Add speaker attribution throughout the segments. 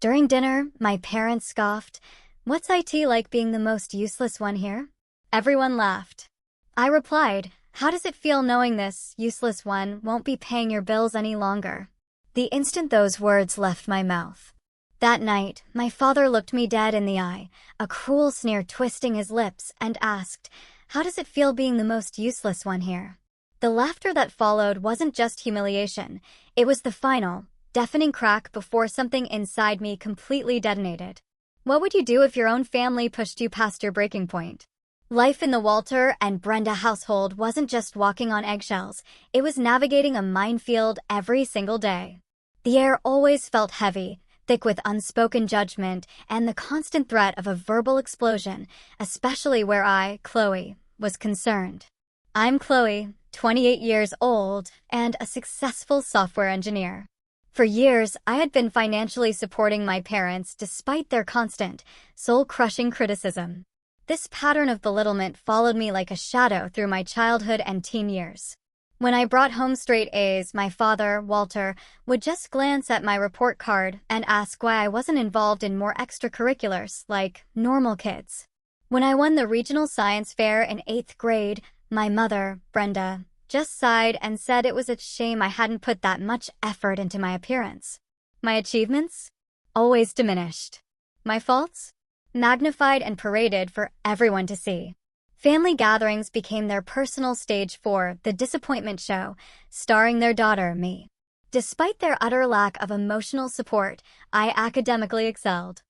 Speaker 1: During dinner, my parents scoffed, "What's IT like being the most useless one here?" Everyone laughed. I replied, "How does it feel knowing this useless one won't be paying your bills any longer?" The instant those words left my mouth. That night, my father looked me dead in the eye, a cruel sneer twisting his lips, and asked, "How does it feel being the most useless one here?" The laughter that followed wasn't just humiliation, it was the final, deafening crack before something inside me completely detonated. What would you do if your own family pushed you past your breaking point? Life in the Walter and Brenda household wasn't just walking on eggshells, it was navigating a minefield every single day. The air always felt heavy, thick with unspoken judgment and the constant threat of a verbal explosion, especially where I, Chloe, was concerned. I'm Chloe, 28 years old, and a successful software engineer. For years, I had been financially supporting my parents despite their constant, soul-crushing criticism. This pattern of belittlement followed me like a shadow through my childhood and teen years. When I brought home straight A's, my father, Walter, would just glance at my report card and ask why I wasn't involved in more extracurriculars, like normal kids. When I won the regional science fair in 8th grade, my mother, Brenda, just sighed and said it was a shame I hadn't put that much effort into my appearance. My achievements? Always diminished. My faults? Magnified and paraded for everyone to see. Family gatherings became their personal stage for the disappointment show, starring their daughter, me. Despite their utter lack of emotional support, I academically excelled.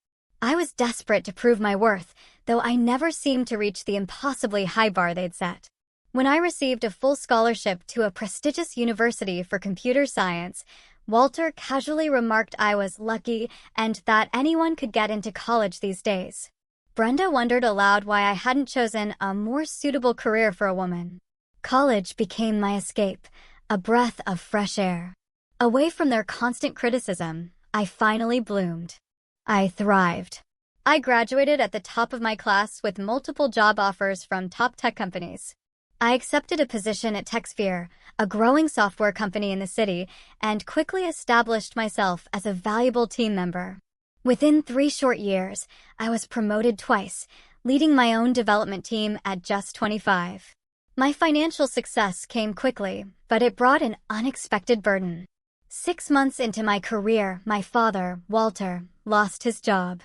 Speaker 1: I was desperate to prove my worth, though I never seemed to reach the impossibly high bar they'd set. When I received a full scholarship to a prestigious university for computer science, Walter casually remarked I was lucky and that anyone could get into college these days. Brenda wondered aloud why I hadn't chosen a more suitable career for a woman. College became my escape, a breath of fresh air. Away from their constant criticism, I finally bloomed. I thrived. I graduated at the top of my class with multiple job offers from top tech companies. I accepted a position at TechSphere, a growing software company in the city, and quickly established myself as a valuable team member. Within 3 short years, I was promoted twice, leading my own development team at just 25. My financial success came quickly, but it brought an unexpected burden. 6 months into my career, my father, Walter, lost his job.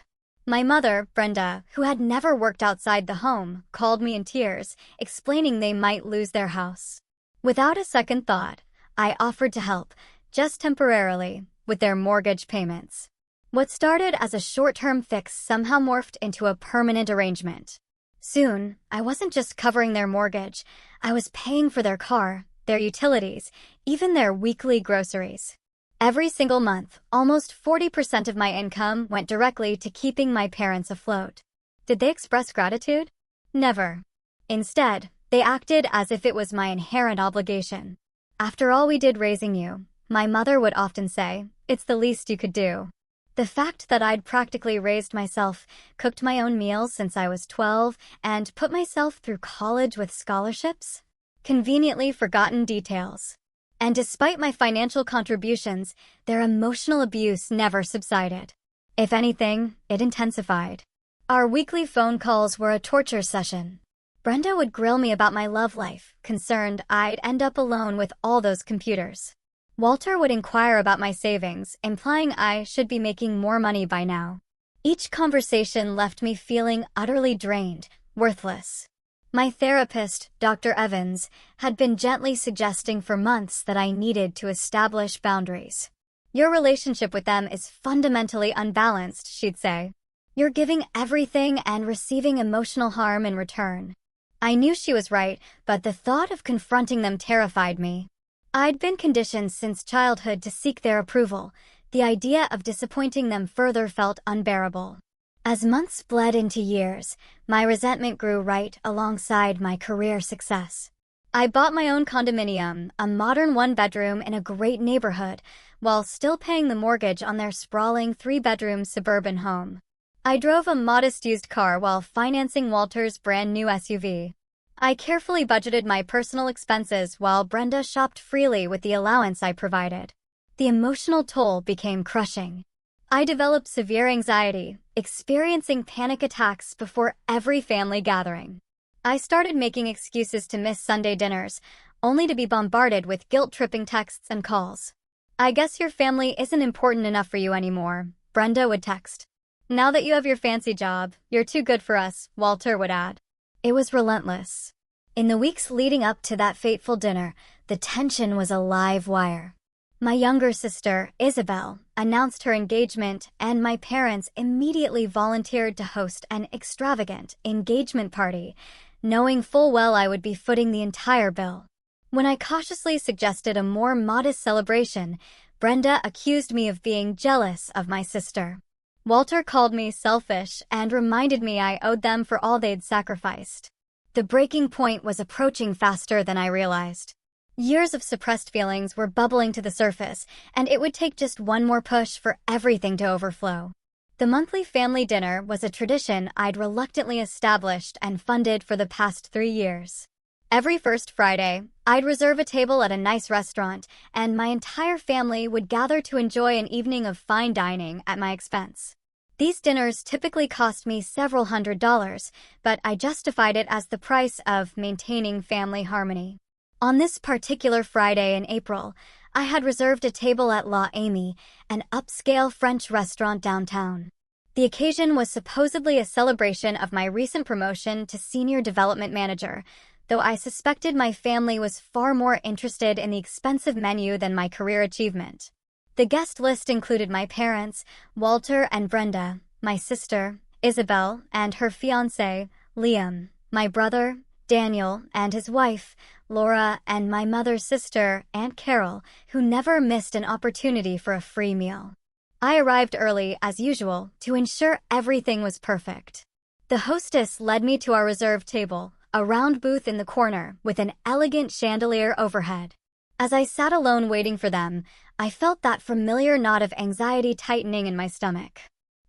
Speaker 1: My mother, Brenda, who had never worked outside the home, called me in tears, explaining they might lose their house. Without a second thought, I offered to help, just temporarily, with their mortgage payments. What started as a short-term fix somehow morphed into a permanent arrangement. Soon, I wasn't just covering their mortgage, I was paying for their car, their utilities, even their weekly groceries. Every single month, almost 40% of my income went directly to keeping my parents afloat. Did they express gratitude? Never. Instead, they acted as if it was my inherent obligation. "After all we did raising you," my mother would often say, "it's the least you could do." The fact that I'd practically raised myself, cooked my own meals since I was 12, and put myself through college with scholarships? Conveniently forgotten details. And despite my financial contributions, their emotional abuse never subsided. If anything, it intensified. Our weekly phone calls were a torture session. Brenda would grill me about my love life, concerned I'd end up alone with all those computers. Walter would inquire about my savings, implying I should be making more money by now. Each conversation left me feeling utterly drained, worthless. My therapist, Dr. Evans, had been gently suggesting for months that I needed to establish boundaries. "Your relationship with them is fundamentally unbalanced," she'd say. "You're giving everything and receiving emotional harm in return." I knew she was right, but the thought of confronting them terrified me. I'd been conditioned since childhood to seek their approval. The idea of disappointing them further felt unbearable. As months bled into years, my resentment grew right alongside my career success. I bought my own condominium, a modern 1-bedroom in a great neighborhood, while still paying the mortgage on their sprawling 3-bedroom suburban home. I drove a modest used car while financing Walter's brand new SUV. I carefully budgeted my personal expenses while Brenda shopped freely with the allowance I provided. The emotional toll became crushing. I developed severe anxiety, experiencing panic attacks before every family gathering. I started making excuses to miss Sunday dinners, only to be bombarded with guilt-tripping texts and calls. "I guess your family isn't important enough for you anymore," Brenda would text. "Now that you have your fancy job, you're too good for us," Walter would add. It was relentless. In the weeks leading up to that fateful dinner, the tension was a live wire. My younger sister, Isabel, announced her engagement, and my parents immediately volunteered to host an extravagant engagement party, knowing full well I would be footing the entire bill. When I cautiously suggested a more modest celebration, Brenda accused me of being jealous of my sister. Walter called me selfish and reminded me I owed them for all they'd sacrificed. The breaking point was approaching faster than I realized. Years of suppressed feelings were bubbling to the surface, and it would take just one more push for everything to overflow. The monthly family dinner was a tradition I'd reluctantly established and funded for the past 3 years. Every first Friday, I'd reserve a table at a nice restaurant, and my entire family would gather to enjoy an evening of fine dining at my expense. These dinners typically cost me several $100s, but I justified it as the price of maintaining family harmony. On this particular Friday in April, I had reserved a table at La Amy, an upscale French restaurant downtown. The occasion was supposedly a celebration of my recent promotion to Senior Development Manager, though I suspected my family was far more interested in the expensive menu than my career achievement. The guest list included my parents, Walter and Brenda, my sister, Isabel, and her fiancé, Liam, my brother, Daniel, and his wife, Laura, and my mother's sister, Aunt Carol, who never missed an opportunity for a free meal. I arrived early, as usual, to ensure everything was perfect. The hostess led me to our reserved table, a round booth in the corner with an elegant chandelier overhead. As I sat alone waiting for them, I felt that familiar knot of anxiety tightening in my stomach.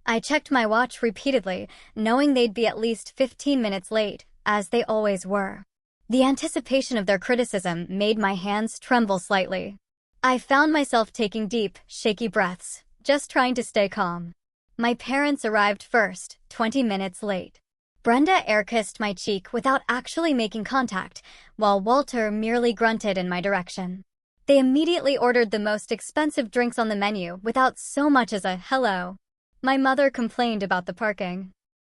Speaker 1: I checked my watch repeatedly, knowing they'd be at least 15 minutes late, as they always were. The anticipation of their criticism made my hands tremble slightly. I found myself taking deep, shaky breaths, just trying to stay calm. My parents arrived first, 20 minutes late. Brenda air-kissed my cheek without actually making contact, while Walter merely grunted in my direction. They immediately ordered the most expensive drinks on the menu without so much as a hello. My mother complained about the parking,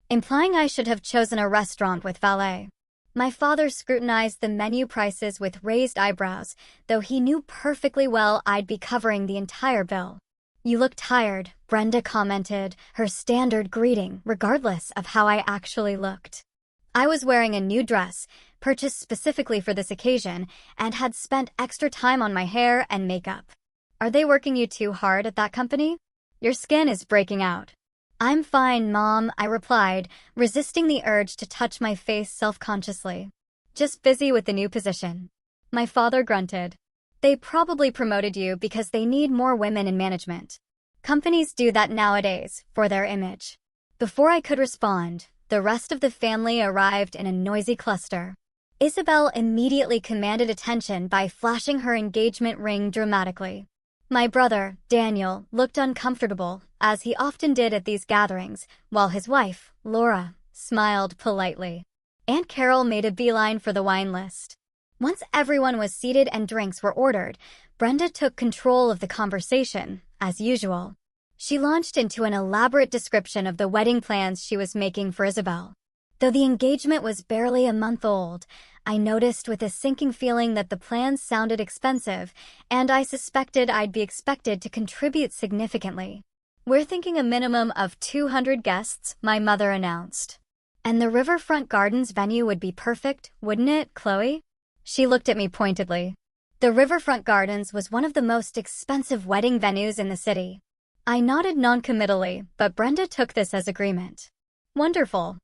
Speaker 1: implying I should have chosen a restaurant with valet. My father scrutinized the menu prices with raised eyebrows, though he knew perfectly well I'd be covering the entire bill. "You look tired," Brenda commented, her standard greeting, regardless of how I actually looked. I was wearing a new dress, purchased specifically for this occasion, and had spent extra time on my hair and makeup. "Are they working you too hard at that company? Your skin is breaking out." "I'm fine, Mom," I replied, resisting the urge to touch my face self-consciously. "Just busy with the new position." My father grunted. "They probably promoted you because they need more women in management. Companies do that nowadays, for their image." Before I could respond, the rest of the family arrived in a noisy cluster. Isabel immediately commanded attention by flashing her engagement ring dramatically. My brother, Daniel, looked uncomfortable, as he often did at these gatherings, while his wife, Laura, smiled politely. Aunt Carol made a beeline for the wine list. Once everyone was seated and drinks were ordered, Brenda took control of the conversation, as usual. She launched into an elaborate description of the wedding plans she was making for Isabel. Though the engagement was barely a month old, I noticed with a sinking feeling that the plans sounded expensive, and I suspected I'd be expected to contribute significantly. "We're thinking a minimum of 200 guests," my mother announced. "And the Riverfront Gardens venue would be perfect, wouldn't it, Chloe?" She looked at me pointedly. The Riverfront Gardens was one of the most expensive wedding venues in the city. I nodded non-committally, but Brenda took this as agreement. "Wonderful.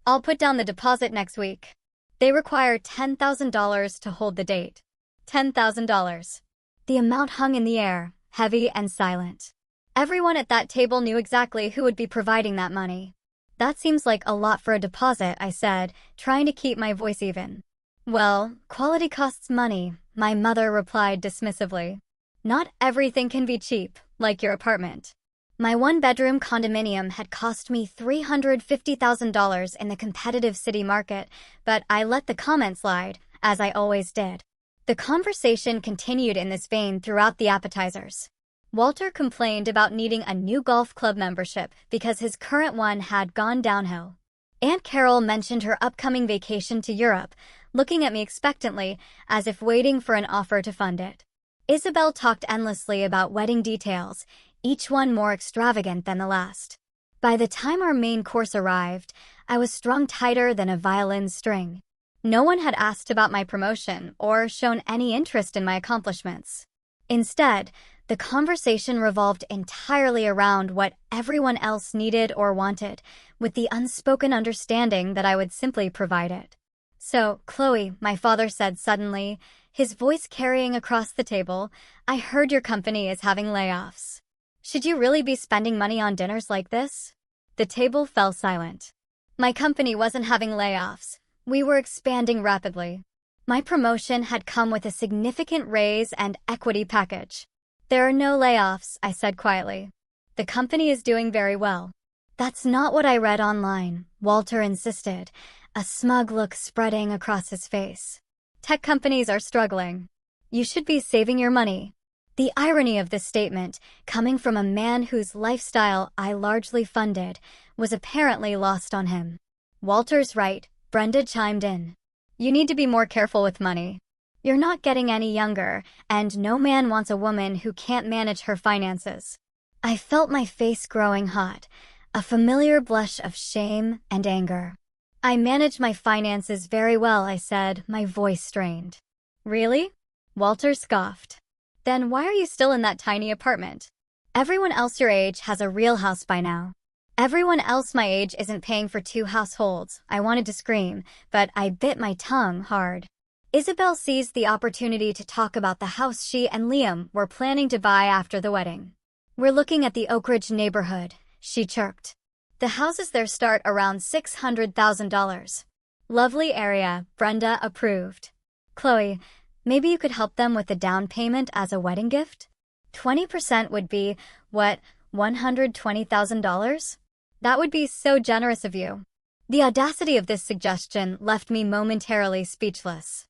Speaker 1: I'll put down the deposit next week. They require $10,000 to hold the date." $10,000. The amount hung in the air, heavy and silent. Everyone at that table knew exactly who would be providing that money. "That seems like a lot for a deposit," I said, trying to keep my voice even. "Well, quality costs money," my mother replied dismissively. "Not everything can be cheap, like your apartment." My one-bedroom condominium had cost me $350,000 in the competitive city market, but I let the comment slide, as I always did. The conversation continued in this vein throughout the appetizers. Walter complained about needing a new golf club membership because his current one had gone downhill. Aunt Carol mentioned her upcoming vacation to Europe, looking at me expectantly, as if waiting for an offer to fund it. Isabel talked endlessly about wedding details, each one more extravagant than the last. By the time our main course arrived, I was strung tighter than a violin string. No one had asked about my promotion or shown any interest in my accomplishments. Instead, the conversation revolved entirely around what everyone else needed or wanted, with the unspoken understanding that I would simply provide it. "So, Chloe," my father said suddenly, his voice carrying across the table, "I heard your company is having layoffs. Should you really be spending money on dinners like this?" The table fell silent. My company wasn't having layoffs. We were expanding rapidly. My promotion had come with a significant raise and equity package. "There are no layoffs," I said quietly. "The company is doing very well." "That's not what I read online," Walter insisted, a smug look spreading across his face. "Tech companies are struggling. You should be saving your money." The irony of this statement, coming from a man whose lifestyle I largely funded, was apparently lost on him. "Walter's right," Brenda chimed in. "You need to be more careful with money. You're not getting any younger, and no man wants a woman who can't manage her finances." I felt my face growing hot, a familiar blush of shame and anger. "I manage my finances very well," I said, my voice strained. "Really?" Walter scoffed. "Then why are you still in that tiny apartment? Everyone else your age has a real house by now." "Everyone else my age isn't paying for 2 households." I wanted to scream, but I bit my tongue hard. Isabel seized the opportunity to talk about the house she and Liam were planning to buy after the wedding. "We're looking at the Oak Ridge neighborhood," she chirped. "The houses there start around $600,000. "Lovely area," Brenda approved. "Chloe, maybe you could help them with the down payment as a wedding gift? 20% would be, what, $120,000? That would be so generous of you." The audacity of this suggestion left me momentarily speechless.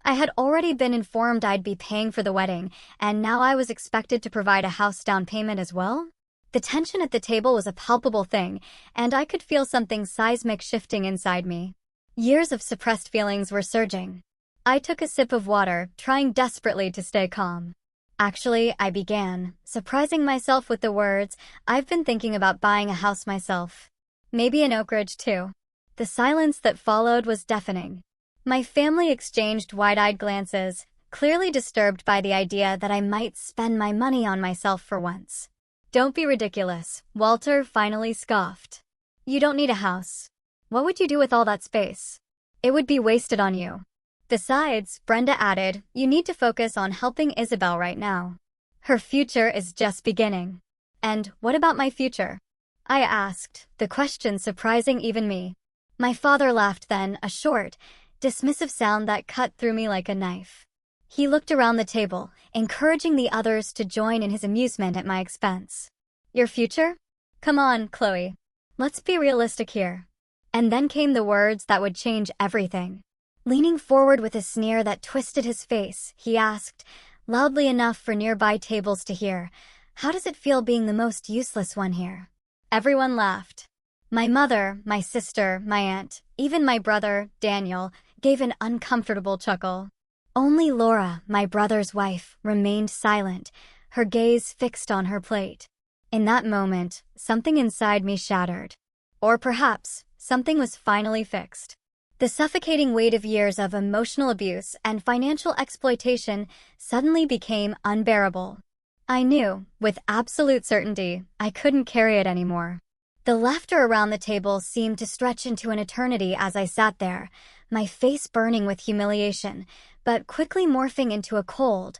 Speaker 1: I had already been informed I'd be paying for the wedding, and now I was expected to provide a house down payment as well? The tension at the table was a palpable thing, and I could feel something seismic shifting inside me. Years of suppressed feelings were surging. I took a sip of water, trying desperately to stay calm. "Actually," I began, surprising myself with the words, "I've been thinking about buying a house myself. Maybe in Oak Ridge, too." The silence that followed was deafening. My family exchanged wide-eyed glances, clearly disturbed by the idea that I might spend my money on myself for once. "Don't be ridiculous," Walter finally scoffed. "You don't need a house. What would you do with all that space? It would be wasted on you. Besides," Brenda added, "you need to focus on helping Isabel right now. Her future is just beginning." "And what about my future?" I asked, the question surprising even me. My father laughed then, a short, dismissive sound that cut through me like a knife. He looked around the table, encouraging the others to join in his amusement at my expense. "Your future? Come on, Chloe. Let's be realistic here." And then came the words that would change everything. Leaning forward with a sneer that twisted his face, he asked, loudly enough for nearby tables to hear, "How does it feel being the most useless one here?" Everyone laughed. My mother, my sister, my aunt, even my brother, Daniel, gave an uncomfortable chuckle. Only Laura, my brother's wife, remained silent, her gaze fixed on her plate. In that moment, something inside me shattered. Or perhaps, something was finally fixed. The suffocating weight of years of emotional abuse and financial exploitation suddenly became unbearable. I knew, with absolute certainty, I couldn't carry it anymore. The laughter around the table seemed to stretch into an eternity as I sat there, my face burning with humiliation, but quickly morphing into a cold,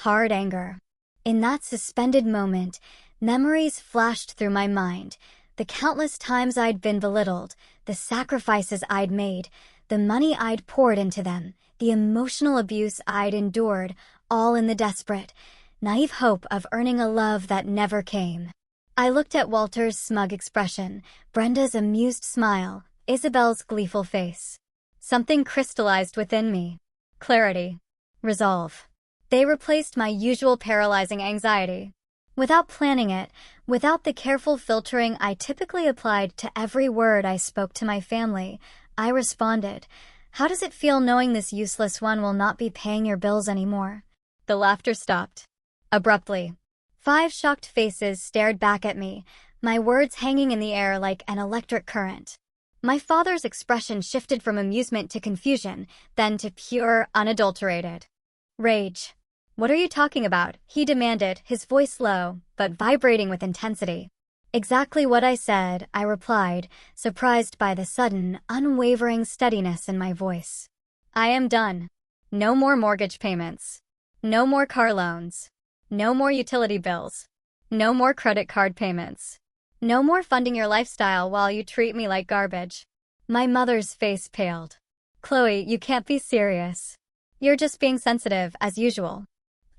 Speaker 1: hard anger. In that suspended moment, memories flashed through my mind, the countless times I'd been belittled, the sacrifices I'd made, the money I'd poured into them, the emotional abuse I'd endured, all in the desperate, naive hope of earning a love that never came. I looked at Walter's smug expression, Brenda's amused smile, Isabel's gleeful face. Something crystallized within me. Clarity. Resolve. They replaced my usual paralyzing anxiety. Without planning it, without the careful filtering I typically applied to every word I spoke to my family, I responded, "How does it feel knowing this useless one will not be paying your bills anymore?" The laughter stopped. Abruptly. 5 shocked faces stared back at me, my words hanging in the air like an electric current. My father's expression shifted from amusement to confusion, then to pure, unadulterated rage. "What are you talking about?" he demanded, his voice low, but vibrating with intensity. "Exactly what I said," I replied, surprised by the sudden, unwavering steadiness in my voice. "I am done. No more mortgage payments. No more car loans. No more utility bills. No more credit card payments. No more funding your lifestyle while you treat me like garbage." My mother's face paled. "Chloe, you can't be serious. You're just being sensitive, as usual."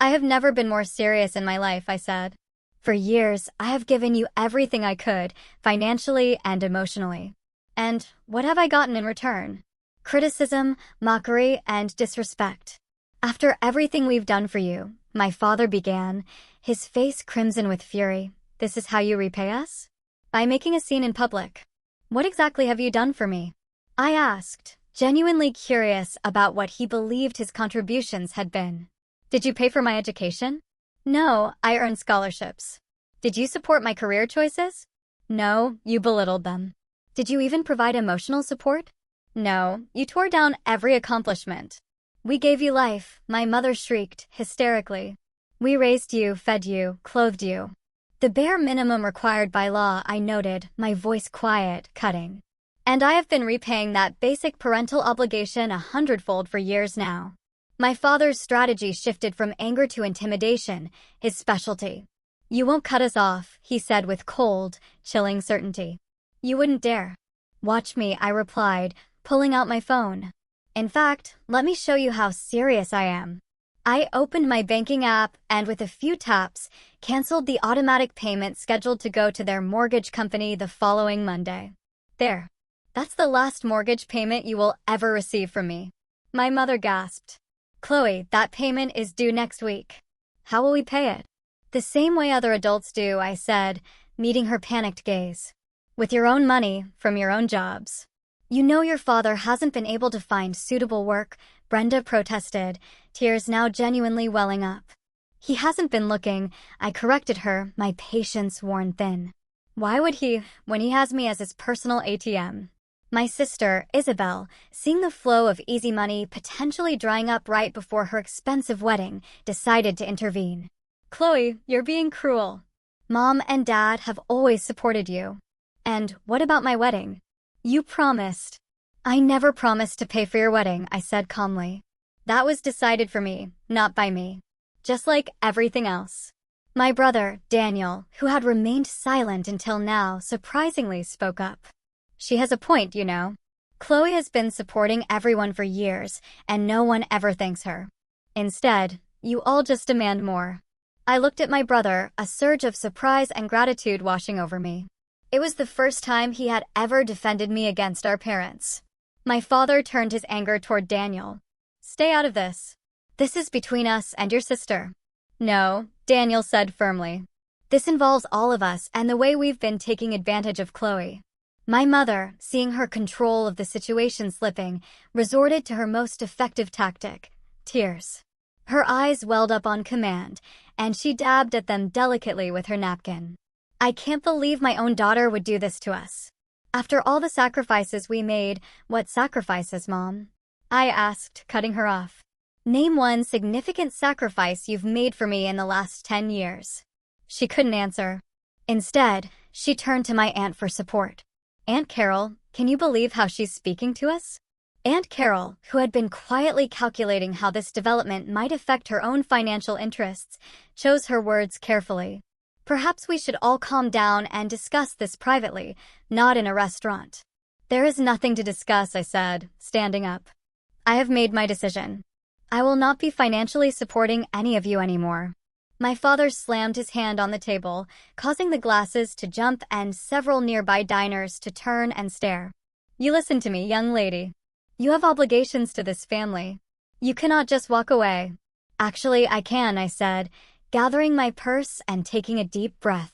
Speaker 1: "I have never been more serious in my life," I said. "For years, I have given you everything I could, financially and emotionally. And what have I gotten in return? Criticism, mockery, and disrespect. After everything we've done for you," my father began, his face crimson with fury, "this is how you repay us? By making a scene in public. What exactly have you done for me?" I asked, genuinely curious about what he believed his contributions had been. "Did you pay for my education?" "No, I earned scholarships." "Did you support my career choices?" "No, you belittled them." "Did you even provide emotional support?" "No, you tore down every accomplishment." "We gave you life," my mother shrieked, hysterically. "We raised you, fed you, clothed you." "The bare minimum required by law," I noted, my voice quiet, cutting. "And I have been repaying that basic parental obligation 100-fold for years now." My father's strategy shifted from anger to intimidation, his specialty. "You won't cut us off," he said with cold, chilling certainty. "You wouldn't dare." "Watch me," I replied, pulling out my phone. "In fact, let me show you how serious I am." I opened my banking app and with a few taps, canceled the automatic payment scheduled to go to their mortgage company the following Monday. "There. That's the last mortgage payment you will ever receive from me." My mother gasped. "Chloe, that payment is due next week. How will we pay it?" "The same way other adults do," I said, meeting her panicked gaze. "With your own money, from your own jobs." "You know your father hasn't been able to find suitable work," Brenda protested, tears now genuinely welling up. "He hasn't been looking," I corrected her, my patience worn thin. "Why would he, when he has me as his personal ATM?" My sister, Isabel, seeing the flow of easy money potentially drying up right before her expensive wedding, decided to intervene. "Chloe, you're being cruel. Mom and Dad have always supported you. And what about my wedding? You promised." "I never promised to pay for your wedding," I said calmly. "That was decided for me, not by me. Just like everything else." My brother, Daniel, who had remained silent until now, surprisingly spoke up. "She has a point, you know. Chloe has been supporting everyone for years, and no one ever thanks her. Instead, you all just demand more." I looked at my brother, a surge of surprise and gratitude washing over me. It was the first time he had ever defended me against our parents. My father turned his anger toward Daniel. "Stay out of this. This is between us and your sister." "No," Daniel said firmly. "This involves all of us and the way we've been taking advantage of Chloe." My mother, seeing her control of the situation slipping, resorted to her most effective tactic, tears. Her eyes welled up on command, and she dabbed at them delicately with her napkin. "I can't believe my own daughter would do this to us. After all the sacrifices we made." "What sacrifices, Mom?" I asked, cutting her off. "Name one significant sacrifice you've made for me in the last 10 years. She couldn't answer. Instead, she turned to my aunt for support. "Aunt Carol, can you believe how she's speaking to us?" Aunt Carol, who had been quietly calculating how this development might affect her own financial interests, chose her words carefully. "Perhaps we should all calm down and discuss this privately, not in a restaurant." "There is nothing to discuss," I said, standing up. "I have made my decision. I will not be financially supporting any of you anymore." My father slammed his hand on the table, causing the glasses to jump and several nearby diners to turn and stare. You listen to me, young lady. You have obligations to this family. You cannot just walk away. Actually, I can, I said, gathering my purse and taking a deep breath.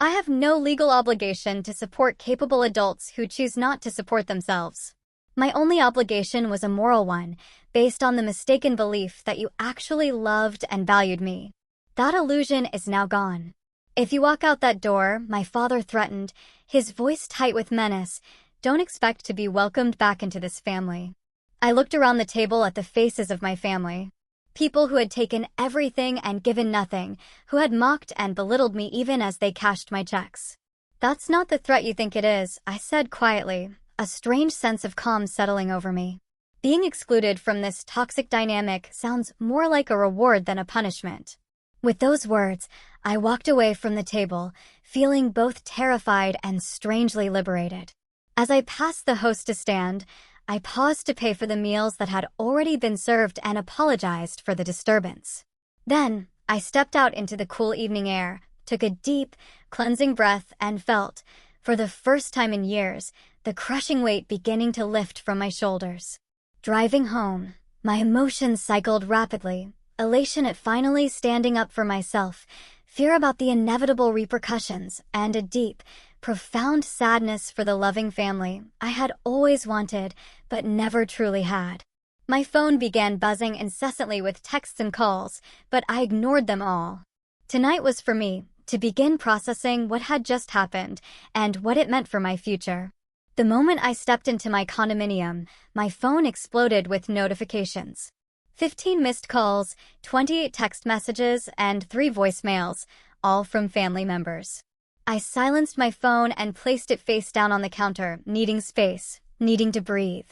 Speaker 1: I have no legal obligation to support capable adults who choose not to support themselves. My only obligation was a moral one, based on the mistaken belief that you actually loved and valued me. That illusion is now gone. If you walk out that door, my father threatened, his voice tight with menace, don't expect to be welcomed back into this family. I looked around the table at the faces of my family. People who had taken everything and given nothing, who had mocked and belittled me even as they cashed my checks. That's not the threat you think it is, I said quietly, a strange sense of calm settling over me. Being excluded from this toxic dynamic sounds more like a reward than a punishment. With those words, I walked away from the table, feeling both terrified and strangely liberated. As I passed the hostess stand, I paused to pay for the meals that had already been served and apologized for the disturbance. Then, I stepped out into the cool evening air, took a deep, cleansing breath and felt, for the first time in years, the crushing weight beginning to lift from my shoulders. Driving home, my emotions cycled rapidly. Elation at finally standing up for myself, fear about the inevitable repercussions, and a deep, profound sadness for the loving family I had always wanted but never truly had. My phone began buzzing incessantly with texts and calls, but I ignored them all. Tonight was for me to begin processing what had just happened and what it meant for my future. The moment I stepped into my condominium, my phone exploded with notifications. 15 missed calls, 28 text messages, and 3 voicemails, all from family members. I silenced my phone and placed it face down on the counter, needing space, needing to breathe.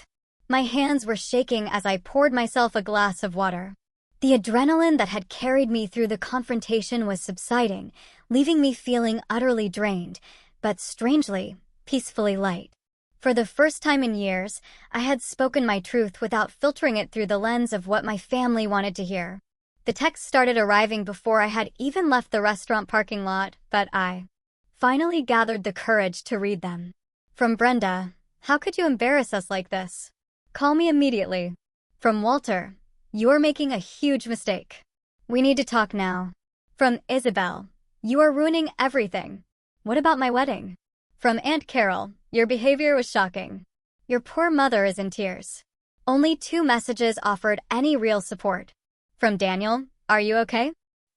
Speaker 1: My hands were shaking as I poured myself a glass of water. The adrenaline that had carried me through the confrontation was subsiding, leaving me feeling utterly drained, but strangely, peacefully light. For the first time in years, I had spoken my truth without filtering it through the lens of what my family wanted to hear. The texts started arriving before I had even left the restaurant parking lot, but I finally gathered the courage to read them. From Brenda, how could you embarrass us like this? Call me immediately. From Walter, you're making a huge mistake. We need to talk now. From Isabel, you are ruining everything. What about my wedding? From Aunt Carol, your behavior was shocking. Your poor mother is in tears. Only 2 messages offered any real support. From Daniel, are you okay?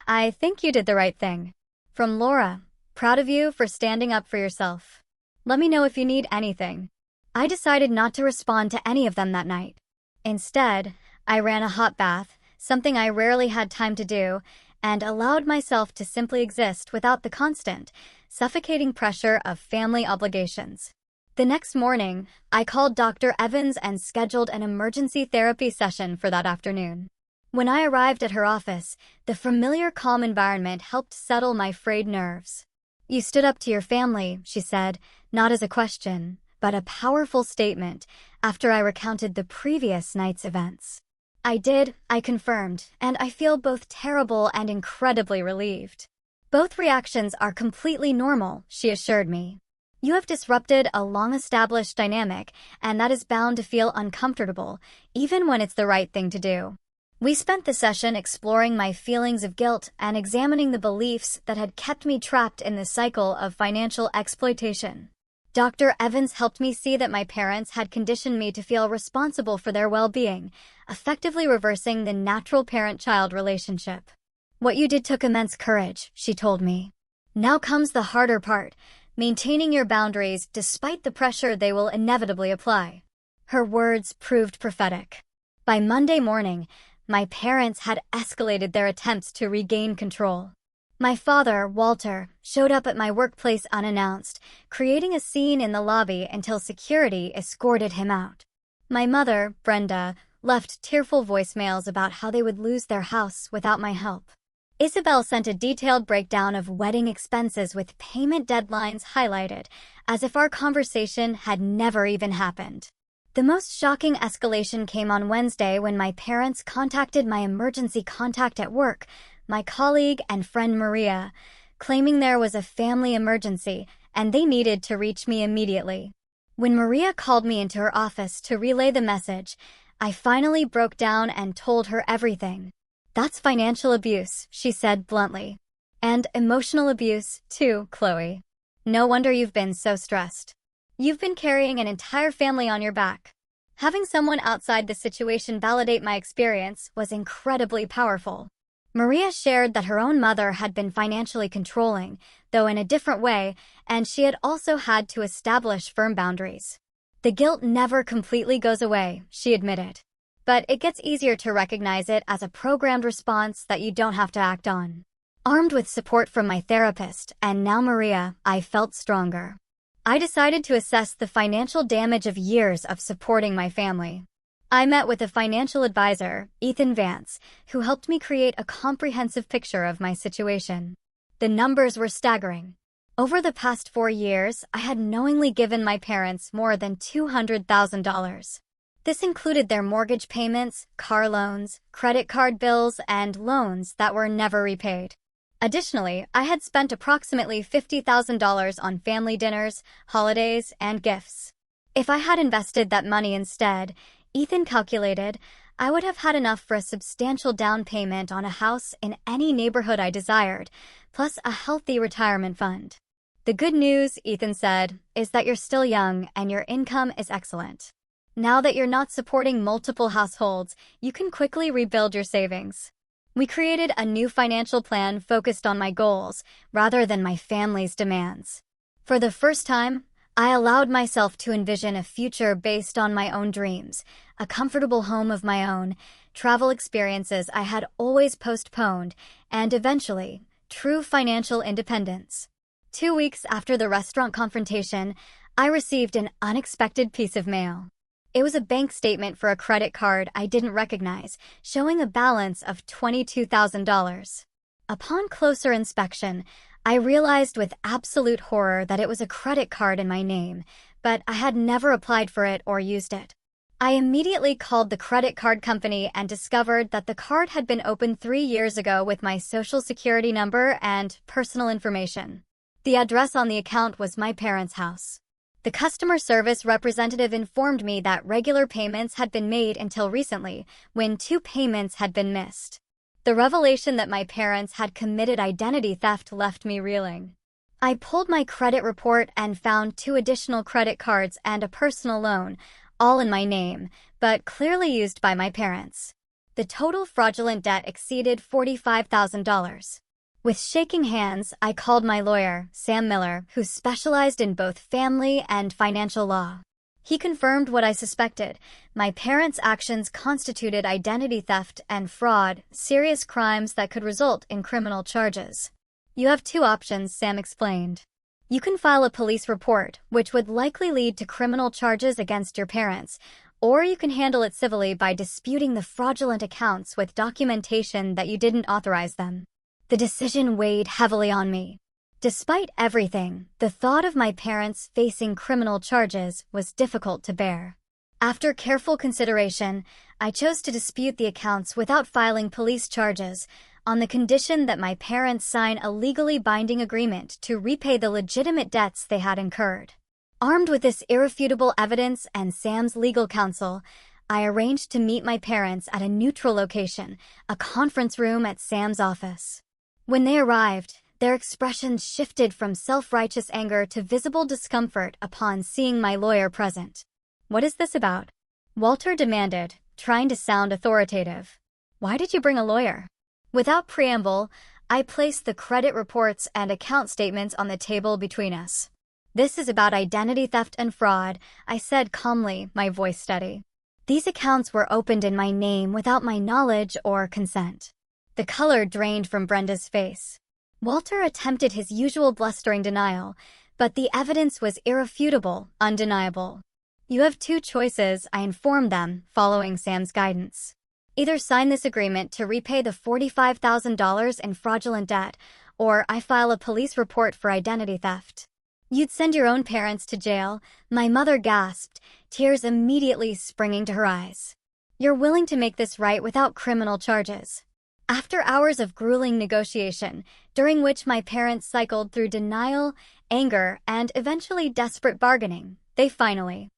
Speaker 1: I think you did the right thing. From Laura, proud of you for standing up for yourself. Let me know if you need anything. I decided not to respond to any of them that night. Instead, I ran a hot bath, something I rarely had time to do, and allowed myself to simply exist without the constant, suffocating pressure of family obligations. The next morning, I called Dr. Evans and scheduled an emergency therapy session for that afternoon. When I arrived at her office, the familiar calm environment helped settle my frayed nerves. You stood up to your family, she said, not as a question, but a powerful statement after I recounted the previous night's events. I did, I confirmed, and I feel both terrible and incredibly relieved. Both reactions are completely normal, she assured me. You have disrupted a long-established dynamic, and that is bound to feel uncomfortable, even when it's the right thing to do. We spent the session exploring my feelings of guilt and examining the beliefs that had kept me trapped in the cycle of financial exploitation. Dr. Evans helped me see that my parents had conditioned me to feel responsible for their well-being, effectively reversing the natural parent-child relationship. What you did took immense courage, she told me. Now comes the harder part, maintaining your boundaries despite the pressure they will inevitably apply. Her words proved prophetic. By Monday morning, my parents had escalated their attempts to regain control. My father, Walter, showed up at my workplace unannounced, creating a scene in the lobby until security escorted him out. My mother, Brenda, left tearful voicemails about how they would lose their house without my help. Isabel sent a detailed breakdown of wedding expenses with payment deadlines highlighted, as if our conversation had never even happened. The most shocking escalation came on Wednesday when my parents contacted my emergency contact at work, my colleague and friend Maria, claiming there was a family emergency and they needed to reach me immediately. When Maria called me into her office to relay the message, I finally broke down and told her everything. "That's financial abuse," she said bluntly. "And emotional abuse, too, Chloe. No wonder you've been so stressed. You've been carrying an entire family on your back." Having someone outside the situation validate my experience was incredibly powerful. Maria shared that her own mother had been financially controlling, though in a different way, and she had also had to establish firm boundaries. "The guilt never completely goes away," she admitted. "But it gets easier to recognize it as a programmed response that you don't have to act on." Armed with support from my therapist, and now Maria, I felt stronger. I decided to assess the financial damage of years of supporting my family. I met with a financial advisor, Ethan Vance, who helped me create a comprehensive picture of my situation. The numbers were staggering. Over the past 4 years, I had knowingly given my parents more than $200,000. This included their mortgage payments, car loans, credit card bills, and loans that were never repaid. Additionally, I had spent approximately $50,000 on family dinners, holidays, and gifts. If I had invested that money instead, Ethan calculated, I would have had enough for a substantial down payment on a house in any neighborhood I desired, plus a healthy retirement fund. "The good news," Ethan said, "is that you're still young and your income is excellent. Now that you're not supporting multiple households, you can quickly rebuild your savings." We created a new financial plan focused on my goals rather than my family's demands. For the first time, I allowed myself to envision a future based on my own dreams, a comfortable home of my own, travel experiences I had always postponed, and eventually, true financial independence. 2 weeks after the restaurant confrontation, I received an unexpected piece of mail. It was a bank statement for a credit card I didn't recognize, showing a balance of $22,000. Upon closer inspection, I realized with absolute horror that it was a credit card in my name, but I had never applied for it or used it. I immediately called the credit card company and discovered that the card had been opened 3 years ago with my social security number and personal information. The address on the account was my parents' house. The customer service representative informed me that regular payments had been made until recently, when 2 payments had been missed. The revelation that my parents had committed identity theft left me reeling. I pulled my credit report and found 2 additional credit cards and a personal loan, all in my name, but clearly used by my parents. The total fraudulent debt exceeded $45,000. With shaking hands, I called my lawyer, Sam Miller, who specialized in both family and financial law. He confirmed what I suspected. My parents' actions constituted identity theft and fraud, serious crimes that could result in criminal charges. "You have 2 options," Sam explained. "You can file a police report, which would likely lead to criminal charges against your parents, or you can handle it civilly by disputing the fraudulent accounts with documentation that you didn't authorize them." The decision weighed heavily on me. Despite everything, the thought of my parents facing criminal charges was difficult to bear. After careful consideration, I chose to dispute the accounts without filing police charges, on the condition that my parents sign a legally binding agreement to repay the legitimate debts they had incurred. Armed with this irrefutable evidence and Sam's legal counsel, I arranged to meet my parents at a neutral location, a conference room at Sam's office. When they arrived, their expressions shifted from self-righteous anger to visible discomfort upon seeing my lawyer present. "What is this about?" Walter demanded, trying to sound authoritative. "Why did you bring a lawyer?" Without preamble, I placed the credit reports and account statements on the table between us. "This is about identity theft and fraud," I said calmly, my voice steady. "These accounts were opened in my name without my knowledge or consent." The color drained from Brenda's face. Walter attempted his usual blustering denial, but the evidence was irrefutable, undeniable. "You have 2 choices," I informed them, following Sam's guidance. "Either sign this agreement to repay the $45,000 in fraudulent debt, or I file a police report for identity theft." "You'd send your own parents to jail," my mother gasped, tears immediately springing to her eyes. "You're willing to make this right without criminal charges." After hours of grueling negotiation, during which my parents cycled through denial, anger, and eventually desperate bargaining, they finally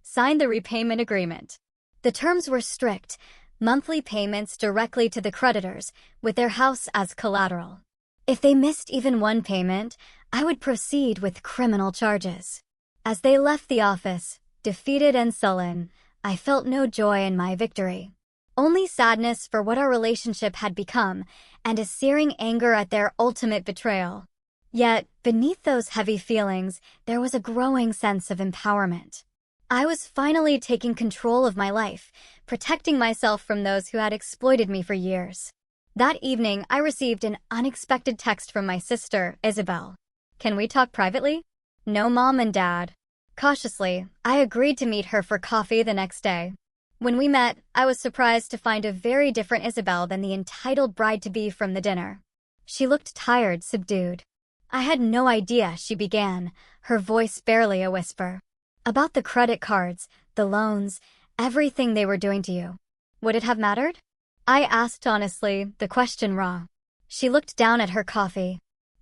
Speaker 1: signed the repayment agreement. The terms were strict: monthly payments directly to the creditors, with their house as collateral. If they missed even one payment, I would proceed with criminal charges. As they left the office, defeated and sullen, I felt no joy in my victory. Only sadness for what our relationship had become, and a searing anger at their ultimate betrayal. Yet, beneath those heavy feelings, there was a growing sense of empowerment. I was finally taking control of my life, protecting myself from those who had exploited me for years. That evening, I received an unexpected text from my sister, Isabel. "Can we talk privately?" "No, Mom and Dad." Cautiously, I agreed to meet her for coffee the next day. When we met, I was surprised to find a very different Isabel than the entitled bride-to-be from the dinner. She looked tired, subdued. "I had no idea," she began, her voice barely a whisper. "About the credit cards, the loans, everything they were doing to you. Would it have mattered?" I asked honestly, the question raw. She looked down at her coffee.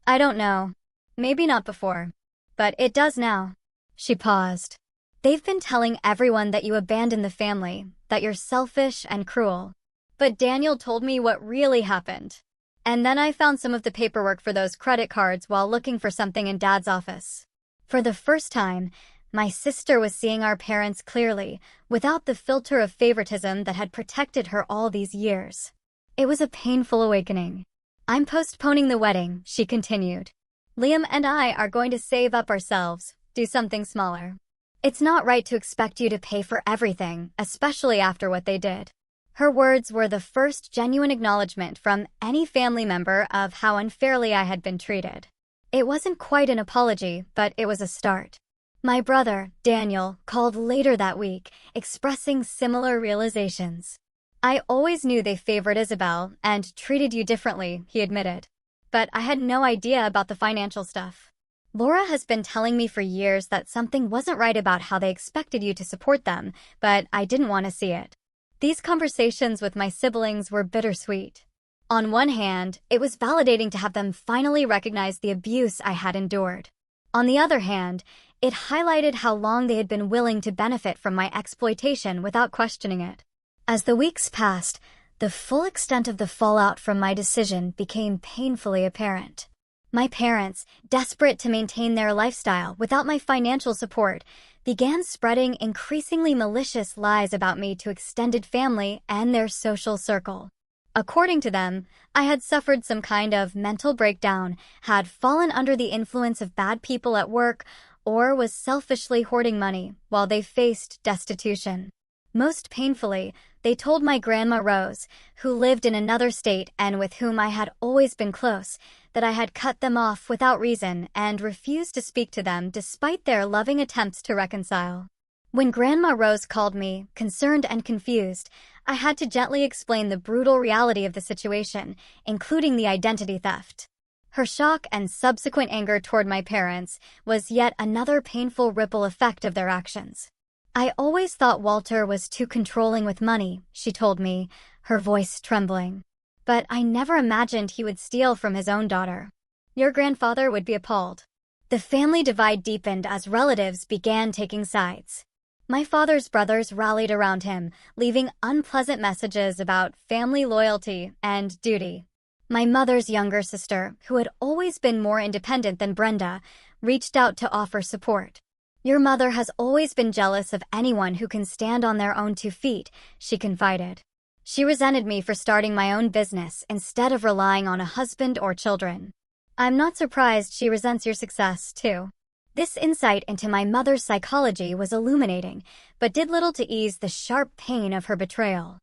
Speaker 1: "I don't know. Maybe not before. But it does now." She paused. "They've been telling everyone that you abandoned the family, that you're selfish and cruel. But Daniel told me what really happened. And then I found some of the paperwork for those credit cards while looking for something in Dad's office." For the first time, my sister was seeing our parents clearly, without the filter of favoritism that had protected her all these years. It was a painful awakening. "I'm postponing the wedding," she continued. "Liam and I are going to save up ourselves, do something smaller. It's not right to expect you to pay for everything, especially after what they did." Her words were the first genuine acknowledgement from any family member of how unfairly I had been treated. It wasn't quite an apology, but it was a start. My brother, Daniel, called later that week, expressing similar realizations. "I always knew they favored Isabel and treated you differently," he admitted. "But I had no idea about the financial stuff. Laura has been telling me for years that something wasn't right about how they expected you to support them, but I didn't want to see it." These conversations with my siblings were bittersweet. On one hand, it was validating to have them finally recognize the abuse I had endured. On the other hand, it highlighted how long they had been willing to benefit from my exploitation without questioning it. As the weeks passed, the full extent of the fallout from my decision became painfully apparent. My parents, desperate to maintain their lifestyle without my financial support, began spreading increasingly malicious lies about me to extended family and their social circle. According to them, I had suffered some kind of mental breakdown, had fallen under the influence of bad people at work, or was selfishly hoarding money while they faced destitution. Most painfully, they told my Grandma Rose, who lived in another state and with whom I had always been close, that I had cut them off without reason and refused to speak to them despite their loving attempts to reconcile. When Grandma Rose called me, concerned and confused, I had to gently explain the brutal reality of the situation, including the identity theft. Her shock and subsequent anger toward my parents was yet another painful ripple effect of their actions. "I always thought Walter was too controlling with money," she told me, her voice trembling. "But I never imagined he would steal from his own daughter. Your grandfather would be appalled." The family divide deepened as relatives began taking sides. My father's brothers rallied around him, leaving unpleasant messages about family loyalty and duty. My mother's younger sister, who had always been more independent than Brenda, reached out to offer support. "Your mother has always been jealous of anyone who can stand on their own 2 feet, she confided. "She resented me for starting my own business instead of relying on a husband or children. I'm not surprised she resents your success, too." This insight into my mother's psychology was illuminating, but did little to ease the sharp pain of her betrayal.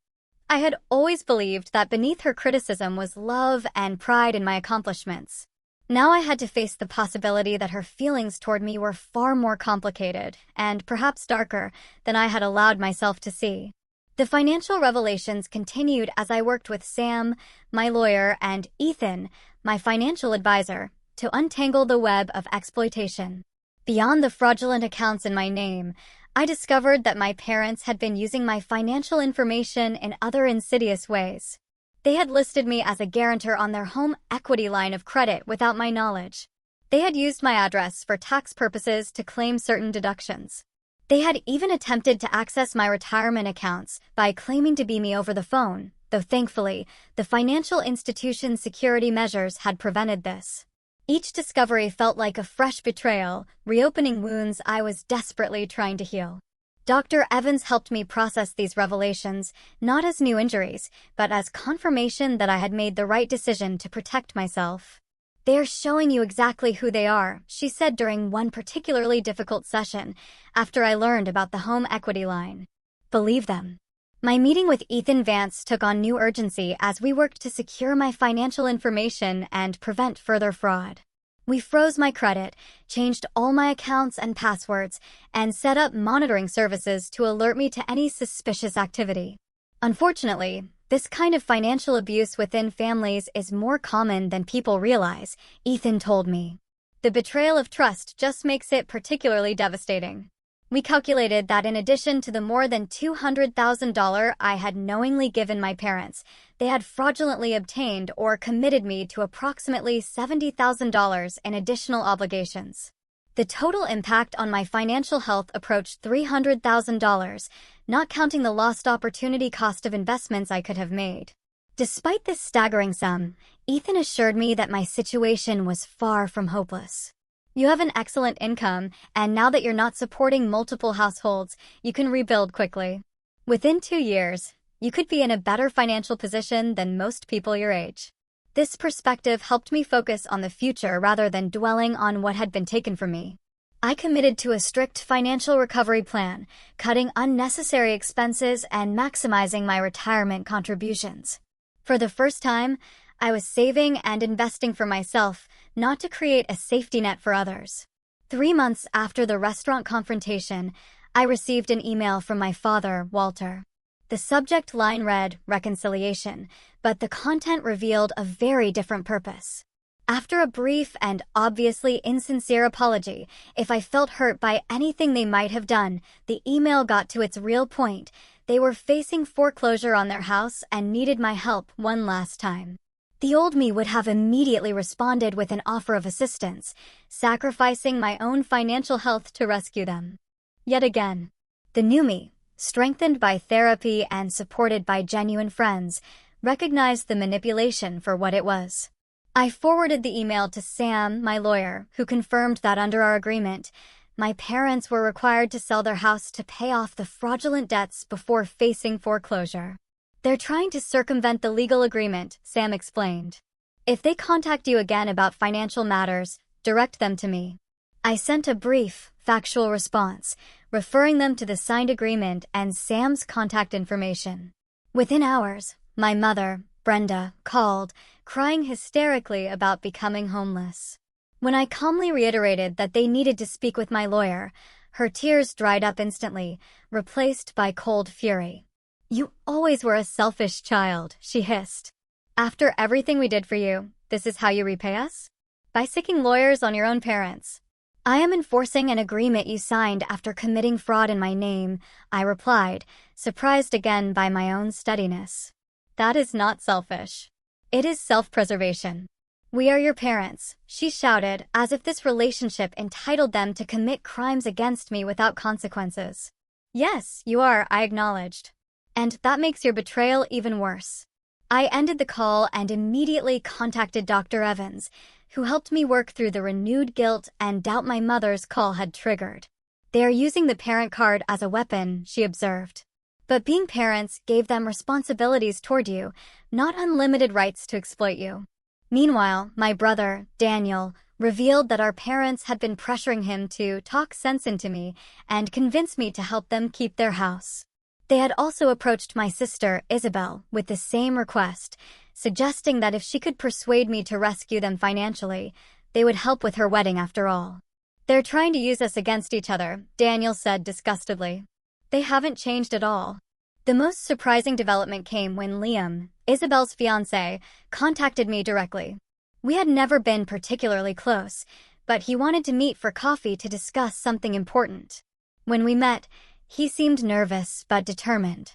Speaker 1: I had always believed that beneath her criticism was love and pride in my accomplishments. Now I had to face the possibility that her feelings toward me were far more complicated, and perhaps darker, than I had allowed myself to see. The financial revelations continued as I worked with Sam, my lawyer, and Ethan, my financial advisor, to untangle the web of exploitation. Beyond the fraudulent accounts in my name, I discovered that my parents had been using my financial information in other insidious ways. They had listed me as a guarantor on their home equity line of credit without my knowledge. They had used my address for tax purposes to claim certain deductions. They had even attempted to access my retirement accounts by claiming to be me over the phone, though thankfully, the financial institution's security measures had prevented this. Each discovery felt like a fresh betrayal, reopening wounds I was desperately trying to heal. Dr. Evans helped me process these revelations, not as new injuries, but as confirmation that I had made the right decision to protect myself. "They are showing you exactly who they are," she said during one particularly difficult session, after I learned about the home equity line. "Believe them." My meeting with Ethan Vance took on new urgency as we worked to secure my financial information and prevent further fraud. We froze my credit, changed all my accounts and passwords, and set up monitoring services to alert me to any suspicious activity. Unfortunately, this kind of financial abuse within families is more common than people realize, Ethan told me. The betrayal of trust just makes it particularly devastating. We calculated that in addition to the more than $200,000 I had knowingly given my parents, they had fraudulently obtained or committed me to approximately $70,000 in additional obligations. The total impact on my financial health approached $300,000, not counting the lost opportunity cost of investments I could have made. Despite this staggering sum, Ethan assured me that my situation was far from hopeless. "You have an excellent income, and now that you're not supporting multiple households, you can rebuild quickly. Within 2 years, you could be in a better financial position than most people your age." This perspective helped me focus on the future rather than dwelling on what had been taken from me. I committed to a strict financial recovery plan, cutting unnecessary expenses and maximizing my retirement contributions. For the first time, I was saving and investing for myself, not to create a safety net for others. 3 months after the restaurant confrontation, I received an email from my father, Walter. The subject line read, "Reconciliation," but the content revealed a very different purpose. After a brief and obviously insincere apology, if I felt hurt by anything they might have done, the email got to its real point. They were facing foreclosure on their house and needed my help one last time. The old me would have immediately responded with an offer of assistance, sacrificing my own financial health to rescue them. Yet again, the new me, strengthened by therapy and supported by genuine friends, recognized the manipulation for what it was. I forwarded the email to Sam, my lawyer, who confirmed that under our agreement, my parents were required to sell their house to pay off the fraudulent debts before facing foreclosure. "They're trying to circumvent the legal agreement," Sam explained. "If they contact you again about financial matters, direct them to me." I sent a brief, factual response, referring them to the signed agreement and Sam's contact information. Within hours, my mother, Brenda, called, crying hysterically about becoming homeless. When I calmly reiterated that they needed to speak with my lawyer, her tears dried up instantly, replaced by cold fury. "You always were a selfish child," she hissed. "After everything we did for you, this is how you repay us? By sicking lawyers on your own parents." "I am enforcing an agreement you signed after committing fraud in my name," I replied, surprised again by my own steadiness. "That is not selfish. It is self-preservation." "We are your parents," she shouted, as if this relationship entitled them to commit crimes against me without consequences. "Yes, you are," I acknowledged. "And that makes your betrayal even worse." I ended the call and immediately contacted Dr. Evans, who helped me work through the renewed guilt and doubt my mother's call had triggered. "They are using the parent card as a weapon," she observed. "But being parents gave them responsibilities toward you, not unlimited rights to exploit you." Meanwhile, my brother, Daniel, revealed that our parents had been pressuring him to talk sense into me and convince me to help them keep their house. They had also approached my sister, Isabel, with the same request, suggesting that if she could persuade me to rescue them financially, they would help with her wedding after all. "They're trying to use us against each other," Daniel said disgustedly. "They haven't changed at all." The most surprising development came when Liam, Isabel's fiancé, contacted me directly. We had never been particularly close, but he wanted to meet for coffee to discuss something important. When we met, he seemed nervous but determined.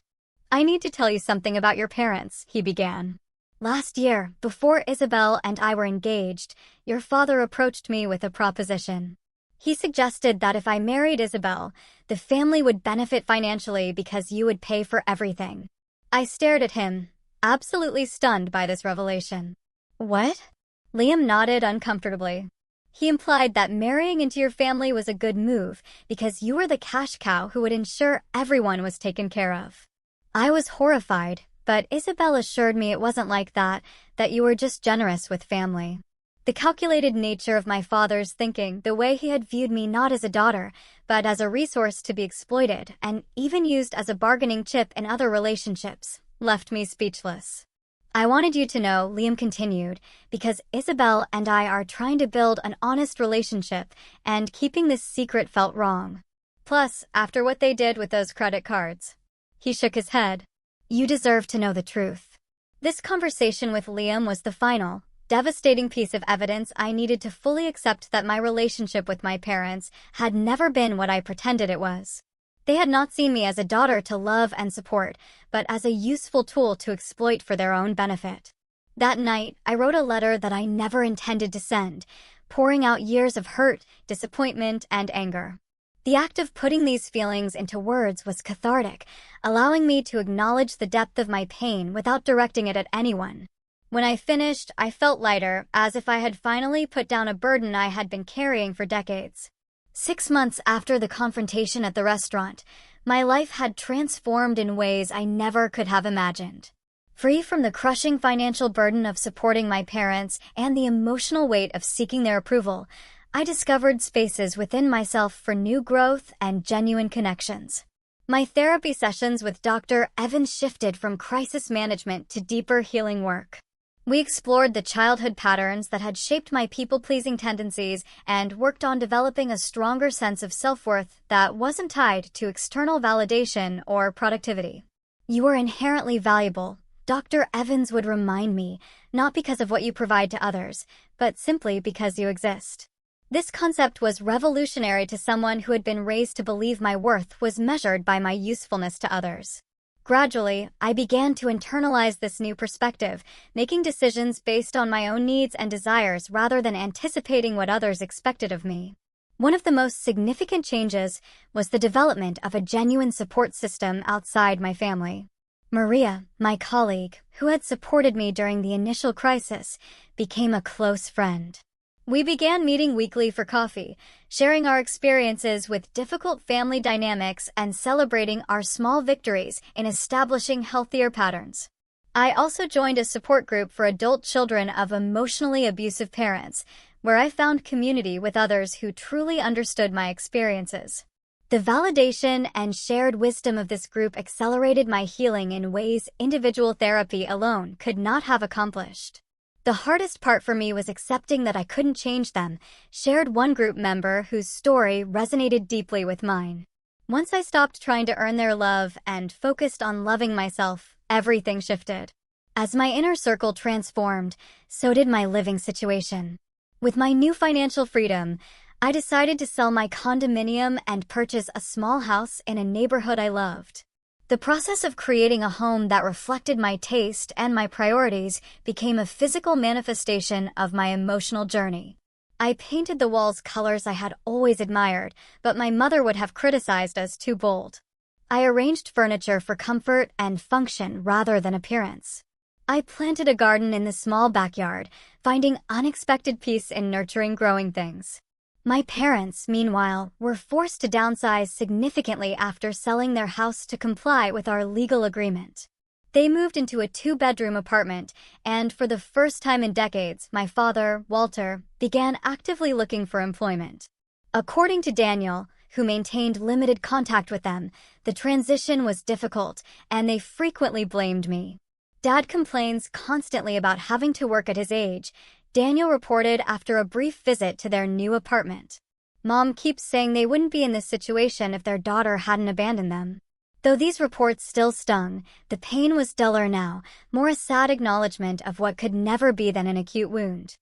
Speaker 1: "I need to tell you something about your parents," he began. Last year, before Isabel and I were engaged, your father approached me with a proposition. He suggested that if I married Isabel, the family would benefit financially because you would pay for everything. I stared at him, absolutely stunned by this revelation. What? Liam nodded uncomfortably. He implied that marrying into your family was a good move because you were the cash cow who would ensure everyone was taken care of. I was horrified, but Isabel assured me it wasn't like that, that you were just generous with family. The calculated nature of my father's thinking, the way he had viewed me not as a daughter, but as a resource to be exploited and even used as a bargaining chip in other relationships, left me speechless. I wanted you to know, Liam continued, because Isabel and I are trying to build an honest relationship, and keeping this secret felt wrong. Plus, after what they did with those credit cards. He shook his head. You deserve to know the truth. This conversation with Liam was the final, devastating piece of evidence I needed to fully accept that my relationship with my parents had never been what I pretended it was. They had not seen me as a daughter to love and support, but as a useful tool to exploit for their own benefit. That night, I wrote a letter that I never intended to send, pouring out years of hurt, disappointment, and anger. The act of putting these feelings into words was cathartic, allowing me to acknowledge the depth of my pain without directing it at anyone. When I finished, I felt lighter, as if I had finally put down a burden I had been carrying for decades. 6 months after the confrontation at the restaurant, my life had transformed in ways I never could have imagined. Free from the crushing financial burden of supporting my parents and the emotional weight of seeking their approval, I discovered spaces within myself for new growth and genuine connections. My therapy sessions with Dr. Evans shifted from crisis management to deeper healing work. We explored the childhood patterns that had shaped my people-pleasing tendencies and worked on developing a stronger sense of self-worth that wasn't tied to external validation or productivity. You are inherently valuable, Dr. Evans would remind me, not because of what you provide to others, but simply because you exist. This concept was revolutionary to someone who had been raised to believe my worth was measured by my usefulness to others. Gradually, I began to internalize this new perspective, making decisions based on my own needs and desires rather than anticipating what others expected of me. One of the most significant changes was the development of a genuine support system outside my family. Maria, my colleague, who had supported me during the initial crisis, became a close friend. We began meeting weekly for coffee, sharing our experiences with difficult family dynamics and celebrating our small victories in establishing healthier patterns. I also joined a support group for adult children of emotionally abusive parents, where I found community with others who truly understood my experiences. The validation and shared wisdom of this group accelerated my healing in ways individual therapy alone could not have accomplished. The hardest part for me was accepting that I couldn't change them, shared one group member whose story resonated deeply with mine. Once I stopped trying to earn their love and focused on loving myself, everything shifted. As my inner circle transformed, so did my living situation. With my new financial freedom, I decided to sell my condominium and purchase a small house in a neighborhood I loved. The process of creating a home that reflected my taste and my priorities became a physical manifestation of my emotional journey. I painted the walls colors I had always admired, but my mother would have criticized as too bold. I arranged furniture for comfort and function rather than appearance. I planted a garden in the small backyard, finding unexpected peace in nurturing growing things. My parents, meanwhile, were forced to downsize significantly after selling their house to comply with our legal agreement. They moved into a 2-bedroom apartment, and for the first time in decades, my father, Walter, began actively looking for employment. According to Daniel, who maintained limited contact with them, the transition was difficult, and they frequently blamed me. Dad complains constantly about having to work at his age, Daniel reported after a brief visit to their new apartment. Mom keeps saying they wouldn't be in this situation if their daughter hadn't abandoned them. Though these reports still stung, the pain was duller now, more a sad acknowledgement of what could never be than an acute wound.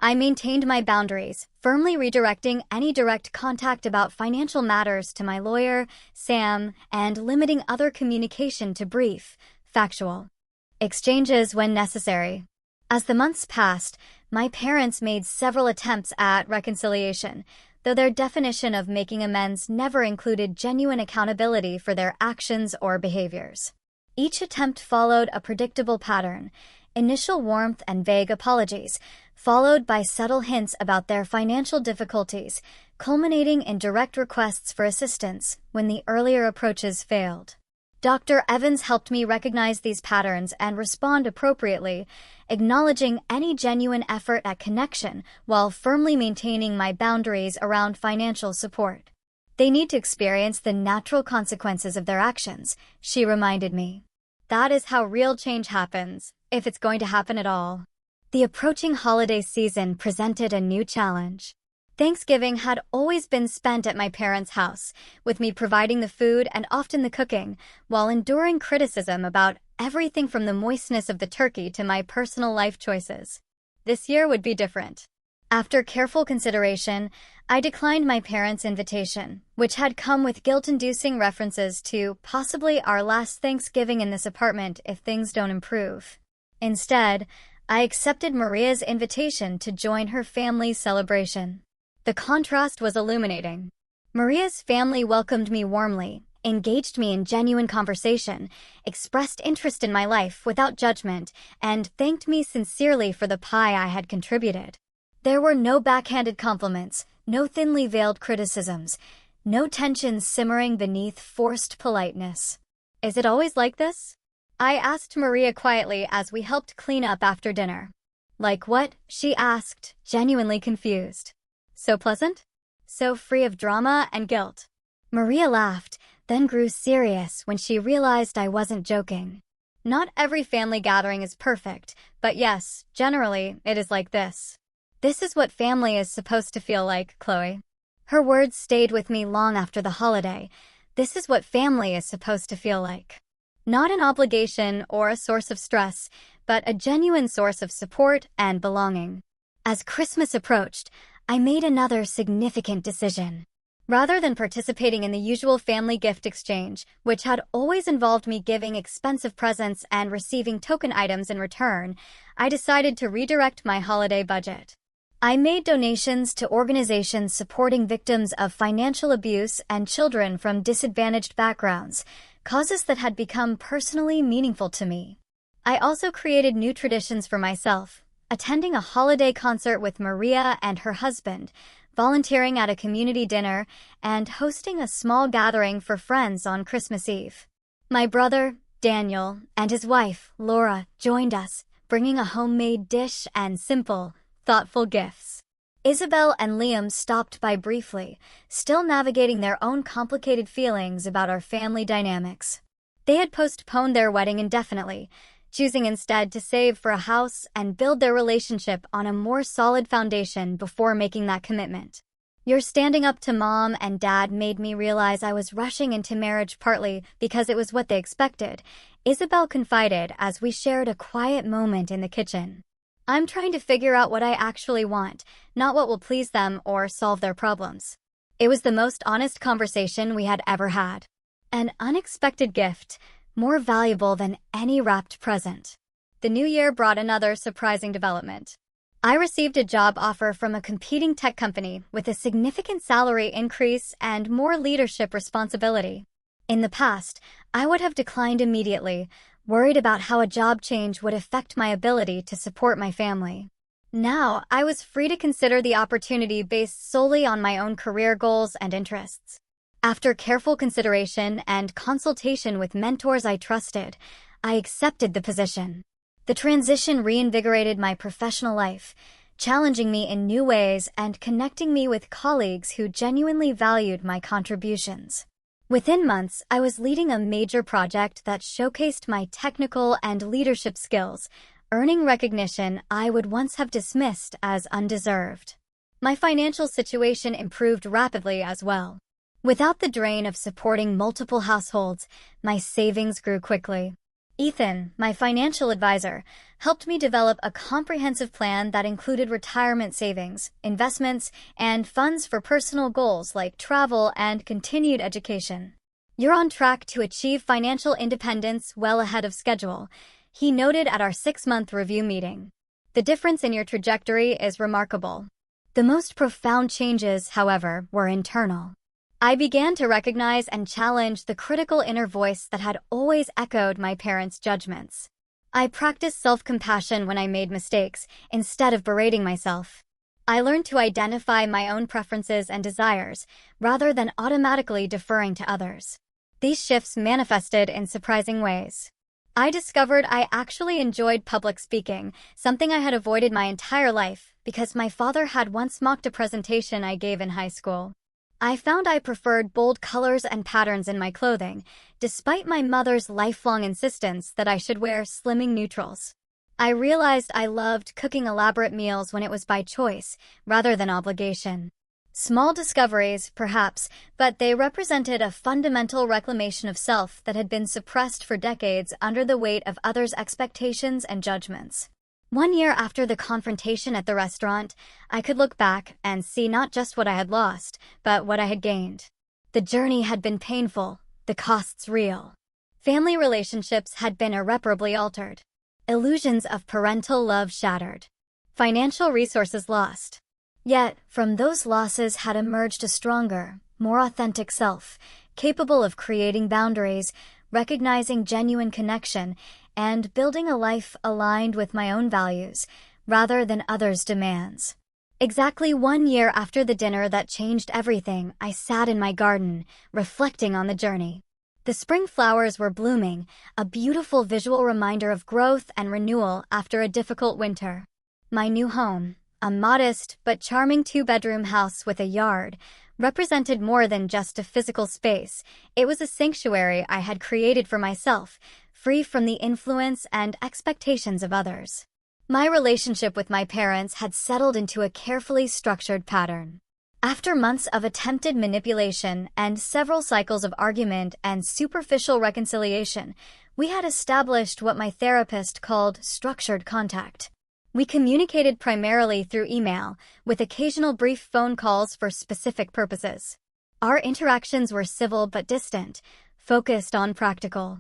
Speaker 1: I maintained my boundaries, firmly redirecting any direct contact about financial matters to my lawyer, Sam, and limiting other communication to brief, factual. exchanges when necessary. As the months passed, my parents made several attempts at reconciliation, though their definition of making amends never included genuine accountability for their actions or behaviors. Each attempt followed a predictable pattern: initial warmth and vague apologies, followed by subtle hints about their financial difficulties, culminating in direct requests for assistance when the earlier approaches failed. Dr. Evans helped me recognize these patterns and respond appropriately, acknowledging any genuine effort at connection while firmly maintaining my boundaries around financial support. They need to experience the natural consequences of their actions, she reminded me. That is how real change happens, if it's going to happen at all. The approaching holiday season presented a new challenge. Thanksgiving had always been spent at my parents' house, with me providing the food and often the cooking, while enduring criticism about everything from the moistness of the turkey to my personal life choices. This year would be different. After careful consideration, I declined my parents' invitation, which had come with guilt-inducing references to possibly our last Thanksgiving in this apartment if things don't improve. Instead, I accepted Maria's invitation to join her family's celebration. The contrast was illuminating. Maria's family welcomed me warmly, engaged me in genuine conversation, expressed interest in my life without judgment, and thanked me sincerely for the pie I had contributed. There were no backhanded compliments, no thinly veiled criticisms, no tensions simmering beneath forced politeness. Is it always like this? I asked Maria quietly as we helped clean up after dinner. Like what? She asked, genuinely confused. So pleasant? So free of drama and guilt? Maria laughed, then grew serious when she realized I wasn't joking. Not every family gathering is perfect, but yes, generally, it is like this. This is what family is supposed to feel like, Chloe. Her words stayed with me long after the holiday. This is what family is supposed to feel like. Not an obligation or a source of stress, but a genuine source of support and belonging. As Christmas approached, I made another significant decision. Rather than participating in the usual family gift exchange, which had always involved me giving expensive presents and receiving token items in return, I decided to redirect my holiday budget. I made donations to organizations supporting victims of financial abuse and children from disadvantaged backgrounds, causes that had become personally meaningful to me. I also created new traditions for myself, attending a holiday concert with Maria and her husband, volunteering at a community dinner, and hosting a small gathering for friends on Christmas Eve. My brother, Daniel, and his wife, Laura, joined us, bringing a homemade dish and simple, thoughtful gifts. Isabel and Liam stopped by briefly, still navigating their own complicated feelings about our family dynamics. They had postponed their wedding indefinitely, choosing instead to save for a house and build their relationship on a more solid foundation before making that commitment. Your standing up to Mom and Dad made me realize I was rushing into marriage partly because it was what they expected, Isabel confided as we shared a quiet moment in the kitchen. I'm trying to figure out what I actually want, not what will please them or solve their problems. It was the most honest conversation we had ever had. An unexpected gift, more valuable than any wrapped present. The new year brought another surprising development. I received a job offer from a competing tech company with a significant salary increase and more leadership responsibility. In the past, I would have declined immediately, worried about how a job change would affect my ability to support my family. Now, I was free to consider the opportunity based solely on my own career goals and interests. After careful consideration and consultation with mentors I trusted, I accepted the position. The transition reinvigorated my professional life, challenging me in new ways and connecting me with colleagues who genuinely valued my contributions. Within months, I was leading a major project that showcased my technical and leadership skills, earning recognition I would once have dismissed as undeserved. My financial situation improved rapidly as well. Without the drain of supporting multiple households, my savings grew quickly. Ethan, my financial advisor, helped me develop a comprehensive plan that included retirement savings, investments, and funds for personal goals like travel and continued education. You're on track to achieve financial independence well ahead of schedule, he noted at our 6-month review meeting. The difference in your trajectory is remarkable. The most profound changes, however, were internal. I began to recognize and challenge the critical inner voice that had always echoed my parents' judgments. I practiced self-compassion when I made mistakes, instead of berating myself. I learned to identify my own preferences and desires, rather than automatically deferring to others. These shifts manifested in surprising ways. I discovered I actually enjoyed public speaking, something I had avoided my entire life because my father had once mocked a presentation I gave in high school. I found I preferred bold colors and patterns in my clothing, despite my mother's lifelong insistence that I should wear slimming neutrals. I realized I loved cooking elaborate meals when it was by choice, rather than obligation. Small discoveries, perhaps, but they represented a fundamental reclamation of self that had been suppressed for decades under the weight of others' expectations and judgments. 1 year after the confrontation at the restaurant, I could look back and see not just what I had lost, but what I had gained. The journey had been painful, the costs real. Family relationships had been irreparably altered. Illusions of parental love shattered. Financial resources lost. Yet, from those losses had emerged a stronger, more authentic self, capable of creating boundaries, recognizing genuine connection, and building a life aligned with my own values, rather than others' demands. Exactly 1 year after the dinner that changed everything, I sat in my garden, reflecting on the journey. The spring flowers were blooming, a beautiful visual reminder of growth and renewal after a difficult winter. My new home, a modest but charming 2-bedroom house with a yard, represented more than just a physical space. It was a sanctuary I had created for myself, free from the influence and expectations of others. My relationship with my parents had settled into a carefully structured pattern. After months of attempted manipulation and several cycles of argument and superficial reconciliation, we had established what my therapist called structured contact. We communicated primarily through email, with occasional brief phone calls for specific purposes. Our interactions were civil but distant, focused on practical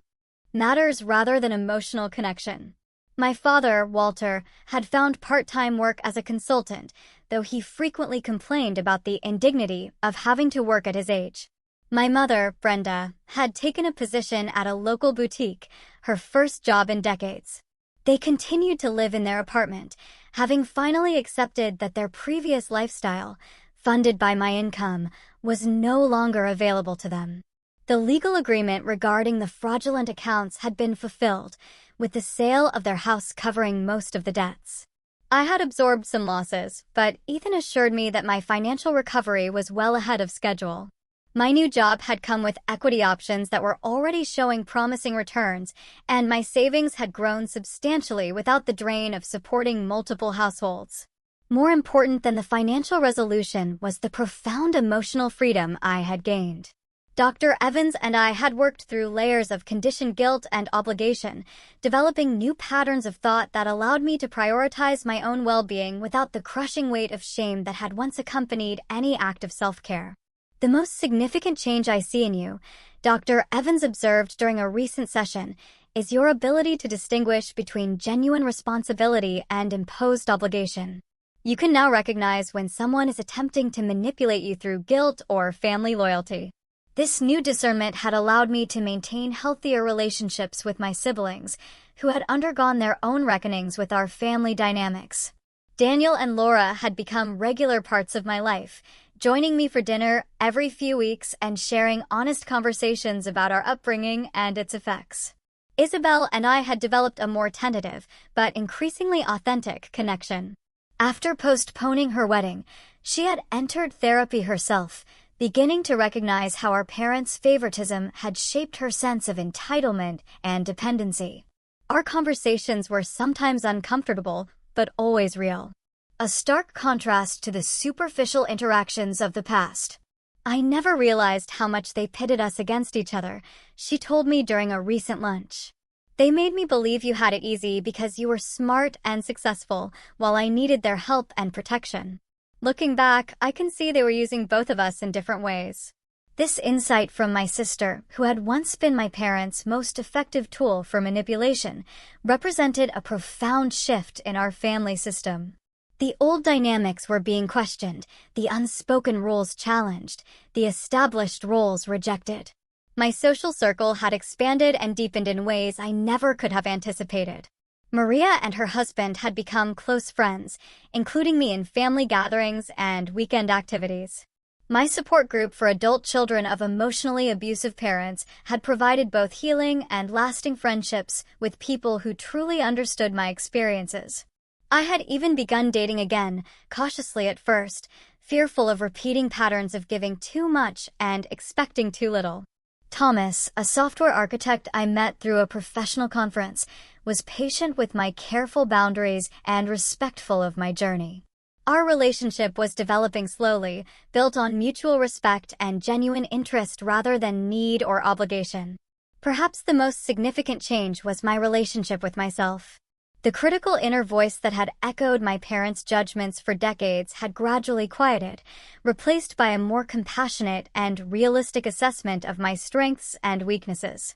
Speaker 1: matters rather than emotional connection. My father, Walter, had found part-time work as a consultant, though he frequently complained about the indignity of having to work at his age. My mother, Brenda, had taken a position at a local boutique, her first job in decades. They continued to live in their apartment, having finally accepted that their previous lifestyle, funded by my income, was no longer available to them. The legal agreement regarding the fraudulent accounts had been fulfilled, with the sale of their house covering most of the debts. I had absorbed some losses, but Ethan assured me that my financial recovery was well ahead of schedule. My new job had come with equity options that were already showing promising returns, and my savings had grown substantially without the drain of supporting multiple households. More important than the financial resolution was the profound emotional freedom I had gained. Dr. Evans and I had worked through layers of conditioned guilt and obligation, developing new patterns of thought that allowed me to prioritize my own well-being without the crushing weight of shame that had once accompanied any act of self-care. The most significant change I see in you, Dr. Evans observed during a recent session, is your ability to distinguish between genuine responsibility and imposed obligation. You can now recognize when someone is attempting to manipulate you through guilt or family loyalty. This new discernment had allowed me to maintain healthier relationships with my siblings, who had undergone their own reckonings with our family dynamics. Daniel and Laura had become regular parts of my life, joining me for dinner every few weeks and sharing honest conversations about our upbringing and its effects. Isabel and I had developed a more tentative, but increasingly authentic connection. After postponing her wedding, she had entered therapy herself, beginning to recognize how our parents' favoritism had shaped her sense of entitlement and dependency. Our conversations were sometimes uncomfortable, but always real. A stark contrast to the superficial interactions of the past. I never realized how much they pitted us against each other, she told me during a recent lunch. They made me believe you had it easy because you were smart and successful, while I needed their help and protection. Looking back, I can see they were using both of us in different ways. This insight from my sister, who had once been my parents' most effective tool for manipulation, represented a profound shift in our family system. The old dynamics were being questioned, the unspoken rules challenged, the established roles rejected. My social circle had expanded and deepened in ways I never could have anticipated. Maria and her husband had become close friends, including me in family gatherings and weekend activities. My support group for adult children of emotionally abusive parents had provided both healing and lasting friendships with people who truly understood my experiences. I had even begun dating again, cautiously at first, fearful of repeating patterns of giving too much and expecting too little. Thomas, a software architect I met through a professional conference, was patient with my careful boundaries and respectful of my journey. Our relationship was developing slowly, built on mutual respect and genuine interest rather than need or obligation. Perhaps the most significant change was my relationship with myself. The critical inner voice that had echoed my parents' judgments for decades had gradually quieted, replaced by a more compassionate and realistic assessment of my strengths and weaknesses.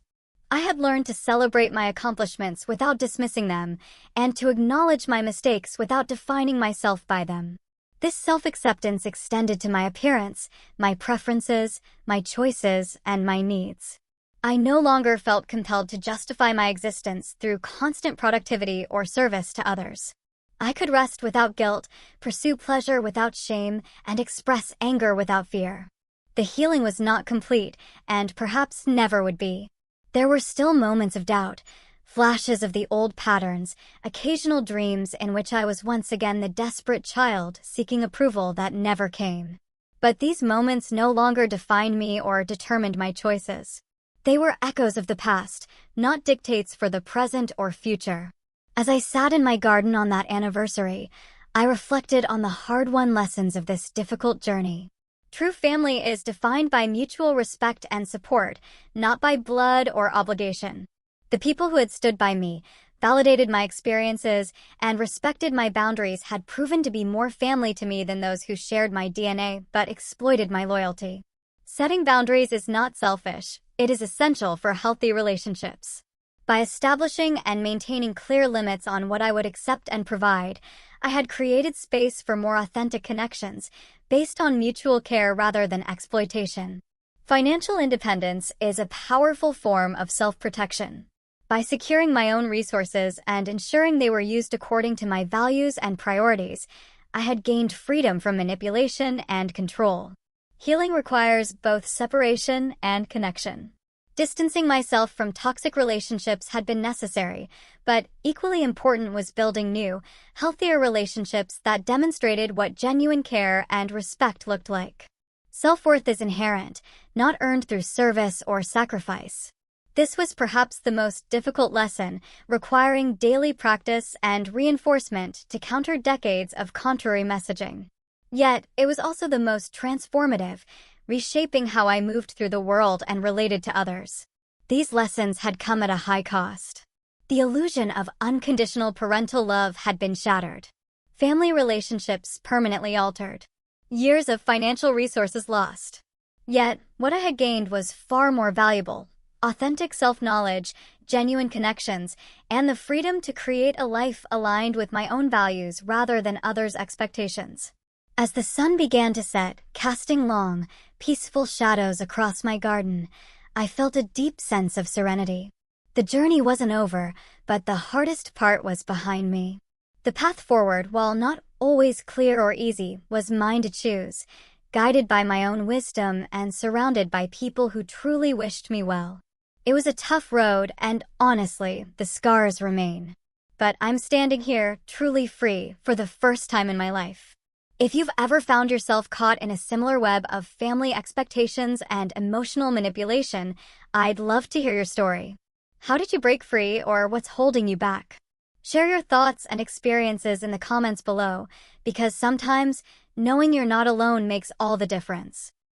Speaker 1: I had learned to celebrate my accomplishments without dismissing them, and to acknowledge my mistakes without defining myself by them. This self-acceptance extended to my appearance, my preferences, my choices, and my needs. I no longer felt compelled to justify my existence through constant productivity or service to others. I could rest without guilt, pursue pleasure without shame, and express anger without fear. The healing was not complete, and perhaps never would be. There were still moments of doubt, flashes of the old patterns, occasional dreams in which I was once again the desperate child seeking approval that never came. But these moments no longer defined me or determined my choices. They were echoes of the past, not dictates for the present or future. As I sat in my garden on that anniversary, I reflected on the hard-won lessons of this difficult journey. True family is defined by mutual respect and support, not by blood or obligation. The people who had stood by me, validated my experiences, and respected my boundaries had proven to be more family to me than those who shared my DNA but exploited my loyalty. Setting boundaries is not selfish. It is essential for healthy relationships. By establishing and maintaining clear limits on what I would accept and provide, I had created space for more authentic connections, based on mutual care rather than exploitation. Financial independence is a powerful form of self-protection. By securing my own resources and ensuring they were used according to my values and priorities, I had gained freedom from manipulation and control. Healing requires both separation and connection. Distancing myself from toxic relationships had been necessary, but equally important was building new, healthier relationships that demonstrated what genuine care and respect looked like. Self-worth is inherent, not earned through service or sacrifice. This was perhaps the most difficult lesson, requiring daily practice and reinforcement to counter decades of contrary messaging. Yet, it was also the most transformative, reshaping how I moved through the world and related to others. These lessons had come at a high cost. The illusion of unconditional parental love had been shattered. Family relationships permanently altered. Years of financial resources lost. Yet, what I had gained was far more valuable: authentic self-knowledge, genuine connections, and the freedom to create a life aligned with my own values rather than others' expectations. As the sun began to set, casting long, peaceful shadows across my garden, I felt a deep sense of serenity. The journey wasn't over, but the hardest part was behind me. The path forward, while not always clear or easy, was mine to choose, guided by my own wisdom and surrounded by people who truly wished me well. It was a tough road, and honestly, the scars remain. But I'm standing here, truly free, for the first time in my life. If you've ever found yourself caught in a similar web of family expectations and emotional manipulation, I'd love to hear your story. How did you break free, or what's holding you back? Share your thoughts and experiences in the comments below, because sometimes knowing you're not alone makes all the difference.